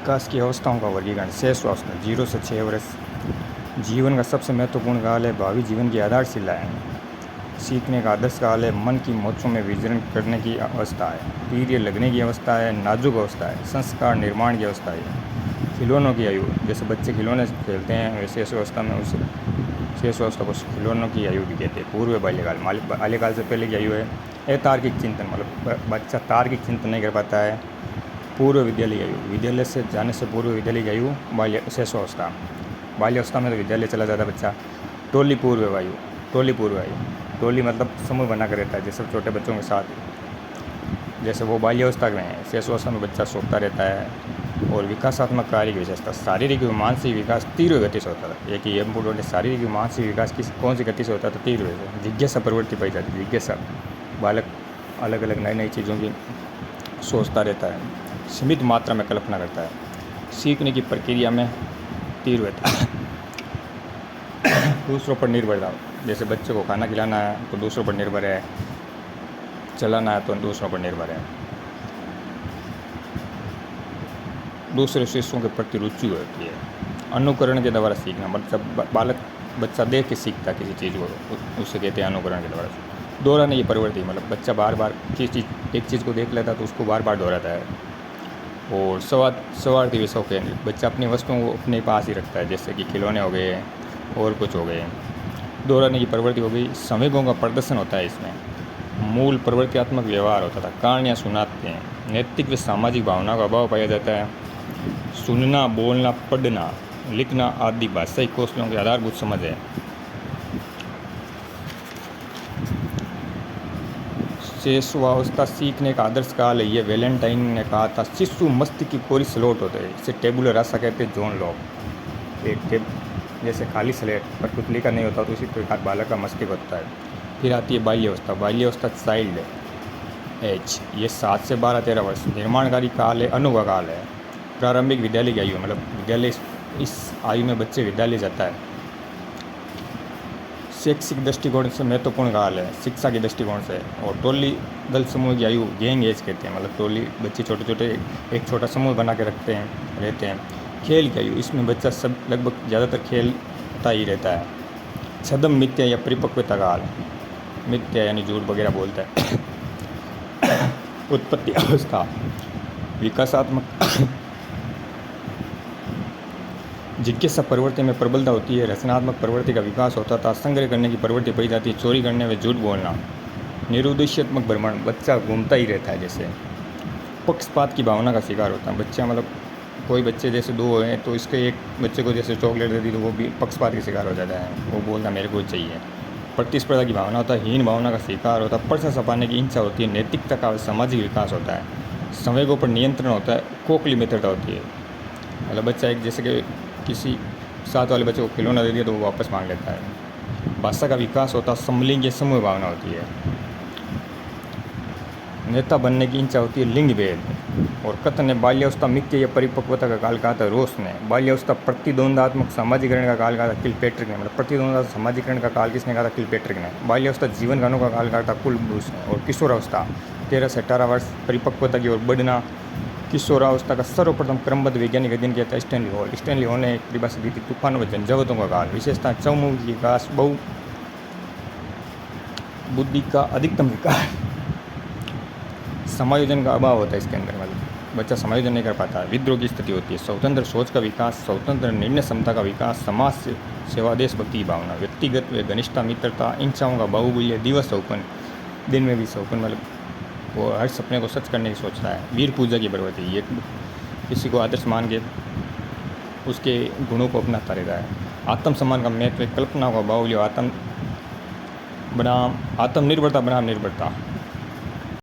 विकास की अवस्थाओं का वर्गीकरण। 6 अवस्था 0 से 6 वर्ष जीवन का सबसे महत्वपूर्ण काल है, भावी जीवन की आधारशिला है। सीखने का आदर्श काल है, मन की मौजों में विचरण करने की अवस्था है। वीर्य लगने की अवस्था है, नाजुक अवस्था है। संस्कार निर्माण की अवस्था है। खिलौनों की आयु, जैसे बच्चे खिलौने खेलते हैं वैसे इस अवस्था में उस 6 अवस्था को खिलौनों की आयु भी कहते हैं। पूर्व बाल्यकाल, बाल्यकाल से पहले की आयु है। अतार्किक चिंतन, मतलब बच्चा तार्किक चिंतन नहीं कर पाता है। पूर्व विद्यालय आयु, विद्यालय से जाने से पूर्व विद्यालय की आयु 6 अवस्था। बाल्यावस्था में तो विद्यालय चला जाता है बच्चा। टोली पूर्व आयु, टोली पूर्व आयु, टोली मतलब समूह बना कर रहता है जैसे छोटे बच्चों के साथ, जैसे वो बाल्यावस्था में है। 6 अवस्था में बच्चा सोता रहता है। और विकासात्मक कार्य की विशेषता, शारीरिक व मानसिक विकास तीव्र गति से होता है। एक ये इम्पोर्टेंट है, शारीरिक व मानसिक विकास कौन सी गति से होता है? तो तीव्र से। जिज्ञासा प्रवृत्ति पाई जाती है। जिज्ञासा, बालक अलग अलग नई नई चीज़ों की सोचता रहता है, सीमित मात्रा में कल्पना करता है। सीखने की प्रक्रिया में तीव्रता, दूसरों पर निर्भरता, जैसे बच्चे को खाना खिलाना है तो दूसरों पर निर्भर है, चलाना है तो दूसरों पर निर्भर है। दूसरे शिष्यों के प्रति रुचि होती है। अनुकरण के द्वारा सीखना, मतलब बच्चा देख के सीखता है किसी चीज़ को, उसे कहते हैं अनुकरण के द्वारा। दोहराने की प्रवृत्ति, मतलब बच्चा बार बार एक चीज़ को देख लेता है तो उसको बार बार दोहराता है। और स्वार्थी व शौक केंद्रित, बच्चा अपनी वस्तुओं को अपने पास ही रखता है, जैसे कि खिलौने हो गए और कुछ हो गए। दोहराने की प्रवृत्ति हो गई। संवेगों का प्रदर्शन होता है इसमें। मूल प्रवृत्तियात्मक व्यवहार होता था, कहानियाँ सुनाते हैं। नैतिक व सामाजिक भावना का अभाव पाया जाता है। सुनना, बोलना, पढ़ना, लिखना आदि भाषाई कौशलों की आधारभूत समझ है। 6वां सीखने का आदर्श काल है। ये वैलेंटाइन ने कहा था। शिशु मस्तिष्क की कोरी स्लोट होते हैं, इसे टेबुलर रासा कहते हैं। John Locke. एक जैसे खाली स्लेट पर कुछ लिखा नहीं होता तो उसी प्रकार बालक का मस्तिष्क होता है। फिर आती है बाल्यावस्था। बाल्यावस्था चाइल्ड एज, ये 7 से 12-13 वर्ष निर्माणकारी काल है, अनुभव काल है। प्रारंभिक विद्यालय की आयु, मतलब विद्यालय, इस आयु में बच्चे विद्यालय जाता है। शैक्षिक दृष्टिकोण से महत्वपूर्ण काल है, शिक्षा के दृष्टिकोण से। और टोली दल समूह की आयु गैंग एज कहते हैं, मतलब टोली बच्चे छोटे छोटे एक छोटा समूह बना के रहते हैं। खेल की आयु, इसमें बच्चा सब लगभग ज़्यादातर खेलता ही रहता है। छद्म मिथ्या या परिपक्वता काल, मिथ्या यानी झूठ वगैरह बोलता है। उत्पत्ति अवस्था, विकासात्मक जिज्ञासा प्रवृत्ति में प्रबलता होती है। रचनात्मक प्रवृत्ति का विकास होता था। संग्रह करने की प्रवृत्ति पाई जाती है। चोरी करने में झूठ बोलना। निरुद्देश्यात्मक भ्रमण, बच्चा घूमता ही रहता है जैसे। पक्षपात की भावना का शिकार होता है बच्चा, मतलब कोई बच्चे जैसे दो हैं तो इसके एक बच्चे को जैसे चॉकलेट दे दी तो वो भी पक्षपात के शिकार हो जाता है, वो बोलता मेरे को चाहिए। प्रतिस्पर्धा की भावना होता है। हीन भावना का शिकार होता है। प्रशंसा पाने की इच्छा होती है। नैतिकता का सामाजिक विकास होता है। संवेगों पर नियंत्रण होता है। कोकली मित्रता होती है, मतलब बच्चा एक जैसे कि किसी साथ वाले बच्चे को खिलौना दे दिया तो वो वापस मांग लेता है। भाषा का विकास होता है। समलिंग समूह भावना होती है। नेता बनने की इच्छा होती है। लिंग भेद। और कथन है बाल्यावस्था मिथ्या या परिपक्वता का काल कहा था रोस ने। बाल्यावस्था प्रतिद्वंदात्मक सामाजिकरण का काल कहा था किलपेट्रिक ने, मतलब प्रतिद्वंदा सामाजिकरण का काल किसने कहा था? किलपेट्रिक ने। बाल्यावस्था जीवन गानों का काल कहा था कुलब्रूस ने। और किशोरावस्था 13 से 18 वर्ष, परिपक्वता की ओर बढ़ना। किशोरावस्था का सर्वप्रथम क्रमबद्ध वैज्ञानिक अध्ययन किया था स्टैनली हॉल। स्टैनली हॉल ने एक परिभाषा दी थी, तूफान व झंझावतों का काल। विशेषता चौमुखी विकास, बहु बुद्धि का अधिकतम विकास। समायोजन का अभाव होता है इसके अंदर, मतलब बच्चा समायोजन नहीं कर पाता। विद्रोह की स्थिति होती है। स्वतंत्र सोच का विकास, स्वतंत्र निर्णय क्षमता का विकास, समाज से सेवा, देशभक्ति की भावना, व्यक्तिगत व घनिष्ठता, मित्रता, इच्छाओं का बाहुल्य, दिवस सौपन, दिन में भी सौपन, मतलब वो हर सपने को सच करने की सोचता है। वीर पूजा की प्रवृत्ति, ये किसी को आदर्श मान के उसके गुणों को अपनाता रहता है। आत्मसम्मान का महत्व, कल्पना का बाहुल्य, आत्मनिर्भरता बनाम निर्भरता।